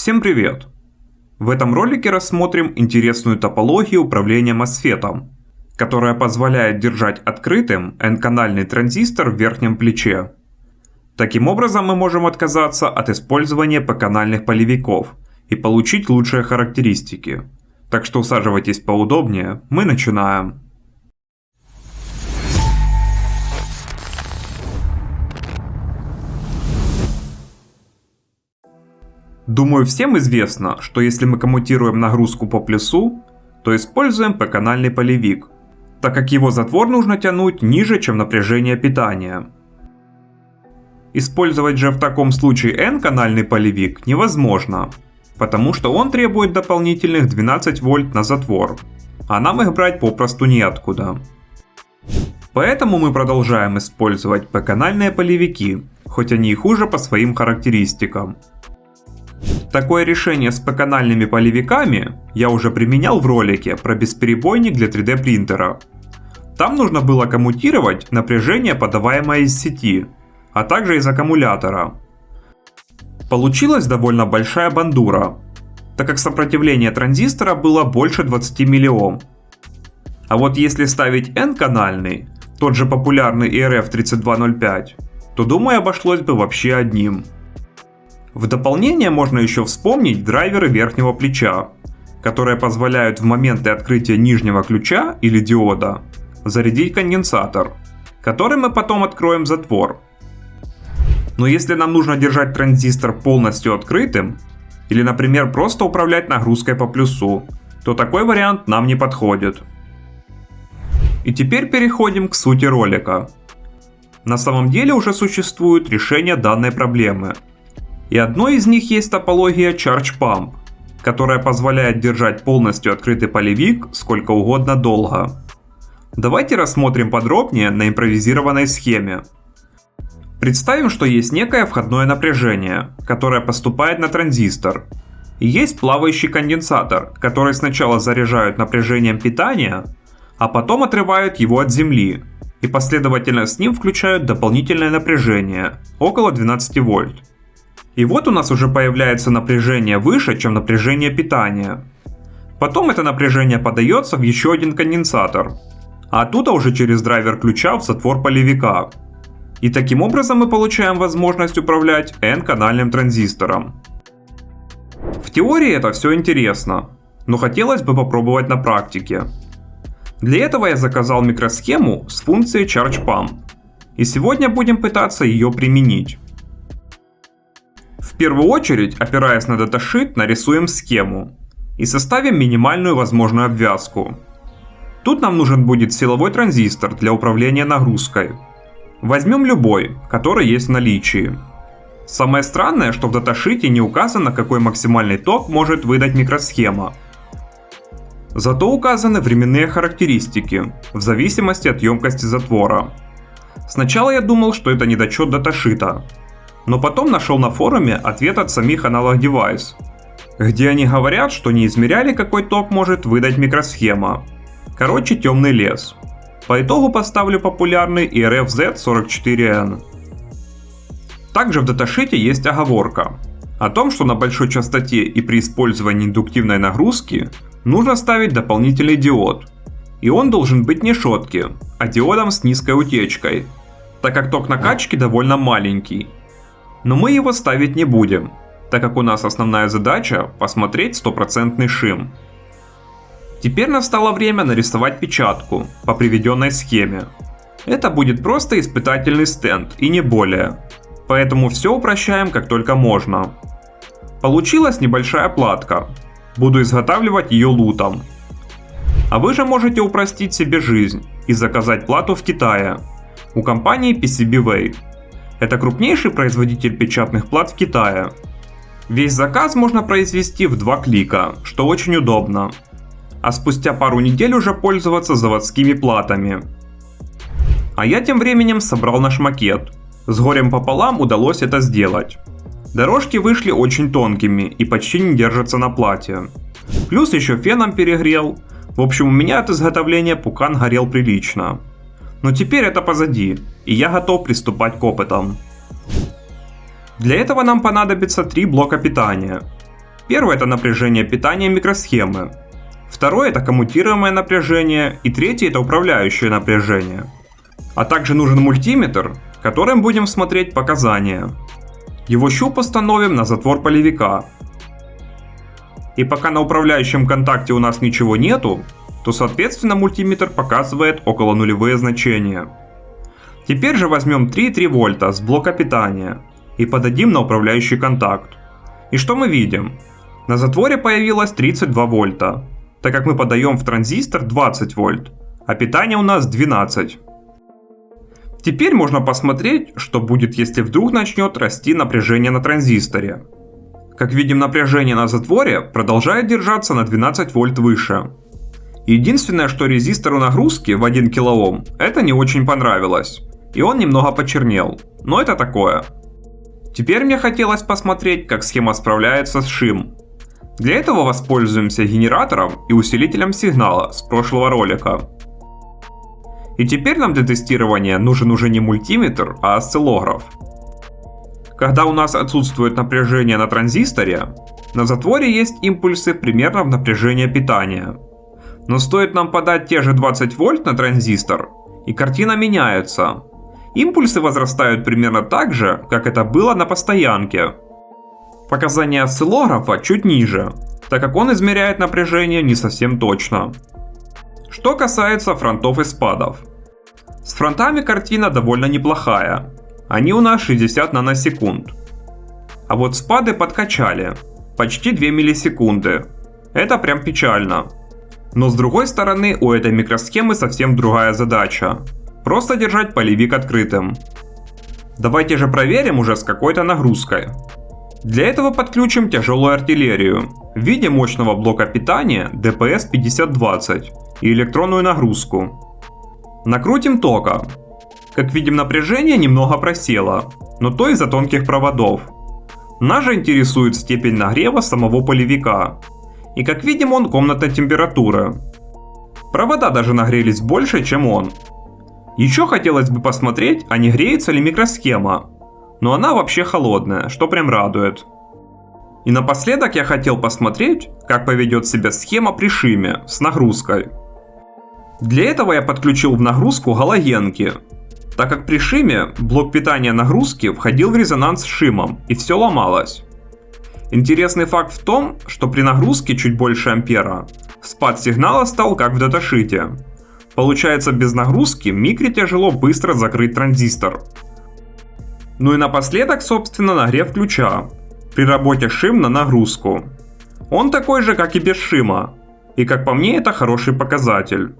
Всем привет! В этом ролике рассмотрим интересную топологию управления MOSFET, которая позволяет держать открытым N-канальный транзистор в верхнем плече. Таким образом мы можем отказаться от использования P-канальных полевиков и получить лучшие характеристики. Так что усаживайтесь поудобнее, мы начинаем. Думаю, всем известно, что если мы коммутируем нагрузку по плюсу, то используем P-канальный полевик, так как его затвор нужно тянуть ниже, чем напряжение питания. Использовать же в таком случае N-канальный полевик невозможно, потому что он требует дополнительных 12 вольт на затвор, а нам их брать попросту неоткуда. Поэтому мы продолжаем использовать P-канальные полевики, хоть они и хуже по своим характеристикам. Такое решение с P-канальными полевиками я уже применял в ролике про бесперебойник для 3D принтера. Там нужно было коммутировать напряжение, подаваемое из сети, а также из аккумулятора. Получилась довольно большая бандура, так как сопротивление транзистора было больше 20 миллиом. А вот если ставить N-канальный, тот же популярный ERF3205, то думаю обошлось бы вообще одним. В дополнение можно еще вспомнить драйверы верхнего плеча, которые позволяют в моменты открытия нижнего ключа или диода зарядить конденсатор, который мы потом откроем затвор. Но если нам нужно держать транзистор полностью открытым, или, например, просто управлять нагрузкой по плюсу, то такой вариант нам не подходит. И теперь переходим к сути ролика. На самом деле уже существует решение данной проблемы. И одной из них есть топология Charge Pump, которая позволяет держать полностью открытый полевик сколько угодно долго. Давайте рассмотрим подробнее на импровизированной схеме. Представим, что есть некое входное напряжение, которое поступает на транзистор. И есть плавающий конденсатор, который сначала заряжают напряжением питания, а потом отрывают его от земли. И последовательно с ним включают дополнительное напряжение, около 12 вольт. И вот у нас уже появляется напряжение выше, чем напряжение питания. Потом это напряжение подается в еще один конденсатор, а оттуда уже через драйвер ключа в затвор полевика. И таким образом мы получаем возможность управлять N-канальным транзистором. В теории это все интересно, но хотелось бы попробовать на практике. Для этого я заказал микросхему с функцией Charge Pump, и сегодня будем пытаться ее применить. В первую очередь, опираясь на даташит, нарисуем схему и составим минимальную возможную обвязку. Тут нам нужен будет силовой транзистор для управления нагрузкой. Возьмем любой, который есть в наличии. Самое странное, что в даташите не указано, какой максимальный ток может выдать микросхема. Зато указаны временные характеристики, в зависимости от емкости затвора. Сначала я думал, что это недочет даташита, но потом нашел на форуме ответ от самих Analog Device, где они говорят, что не измеряли, какой ток может выдать микросхема. Короче, темный лес. По итогу поставлю популярный ERF-Z44N. Также в даташите есть оговорка о том, что на большой частоте и при использовании индуктивной нагрузки нужно ставить дополнительный диод. И он должен быть не шотки, а диодом с низкой утечкой, так как ток накачки довольно маленький. Но мы его ставить не будем, так как у нас основная задача посмотреть стопроцентный шим. Теперь настало время нарисовать печатку по приведенной схеме. Это будет просто испытательный стенд и не более, поэтому все упрощаем как только можно. Получилась небольшая платка, буду изготавливать ее лутом. А вы же можете упростить себе жизнь и заказать плату в Китае у компании PCBWay. Это крупнейший производитель печатных плат в Китае. Весь заказ можно произвести в 2 клика, что очень удобно. А спустя пару недель уже пользоваться заводскими платами. А я тем временем собрал наш макет. С горем пополам удалось это сделать. Дорожки вышли очень тонкими и почти не держатся на плате. Плюс еще феном перегрел. В общем, у меня от изготовления пукан горел прилично. Но теперь это позади, и я готов приступать к опытам. Для этого нам понадобится 3 блока питания. Первое – это напряжение питания микросхемы. Второе – это коммутируемое напряжение. И третье – это управляющее напряжение. А также нужен мультиметр, которым будем смотреть показания. Его щуп установим на затвор полевика. И пока на управляющем контакте у нас ничего нету, то соответственно мультиметр показывает около нулевые значения. Теперь же возьмем 3,3 вольта с блока питания и подадим на управляющий контакт. И что мы видим? На затворе появилось 32 вольта, так как мы подаем в транзистор 20 вольт, а питание у нас 12. Теперь можно посмотреть, что будет, если вдруг начнет расти напряжение на транзисторе. Как видим, напряжение на затворе продолжает держаться на 12 вольт выше. Единственное, что резистору нагрузки в 1 кОм это не очень понравилось, и он немного почернел, но это такое. Теперь мне хотелось посмотреть, как схема справляется с шим. Для этого воспользуемся генератором и усилителем сигнала с прошлого ролика. И теперь нам для тестирования нужен уже не мультиметр, а осциллограф. Когда у нас отсутствует напряжение на транзисторе, на затворе есть импульсы примерно в напряжение питания. Но стоит нам подать те же 20 вольт на транзистор, и картина меняется. Импульсы возрастают примерно так же, как это было на постоянке. Показания осциллографа чуть ниже, так как он измеряет напряжение не совсем точно. Что касается фронтов и спадов. С фронтами картина довольно неплохая. Они у нас 60 наносекунд. А вот спады подкачали. Почти 2 миллисекунды. Это прям печально. Но с другой стороны, у этой микросхемы совсем другая задача. Просто держать полевик открытым. Давайте же проверим уже с какой-то нагрузкой. Для этого подключим тяжелую артиллерию в виде мощного блока питания DPS 5020 и электронную нагрузку. Накрутим тока. Как видим, напряжение немного просело, но то из-за тонких проводов. Нас же интересует степень нагрева самого полевика. И как видим, он комнатной температуры. Провода даже нагрелись больше, чем он. Еще хотелось бы посмотреть, а не греется ли микросхема. Но она вообще холодная, что прям радует. И напоследок я хотел посмотреть, как поведет себя схема при шиме с нагрузкой. Для этого я подключил в нагрузку галогенки, так как при шиме блок питания нагрузки входил в резонанс с шимом и все ломалось. Интересный факт в том, что при нагрузке чуть больше ампера спад сигнала стал как в даташите. Получается, без нагрузки микре тяжело быстро закрыть транзистор. Ну и напоследок, собственно, нагрев ключа при работе шим на нагрузку. Он такой же, как и без шима, и как по мне, это хороший показатель.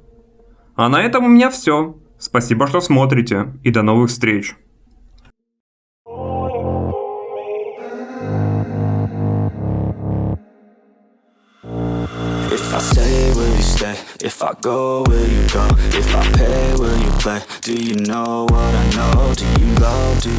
А на этом у меня все. Спасибо, что смотрите, и до новых встреч. If I stay, will you stay? If I go, will you go? If I pay, will you play? Do you know what I know? Do you love?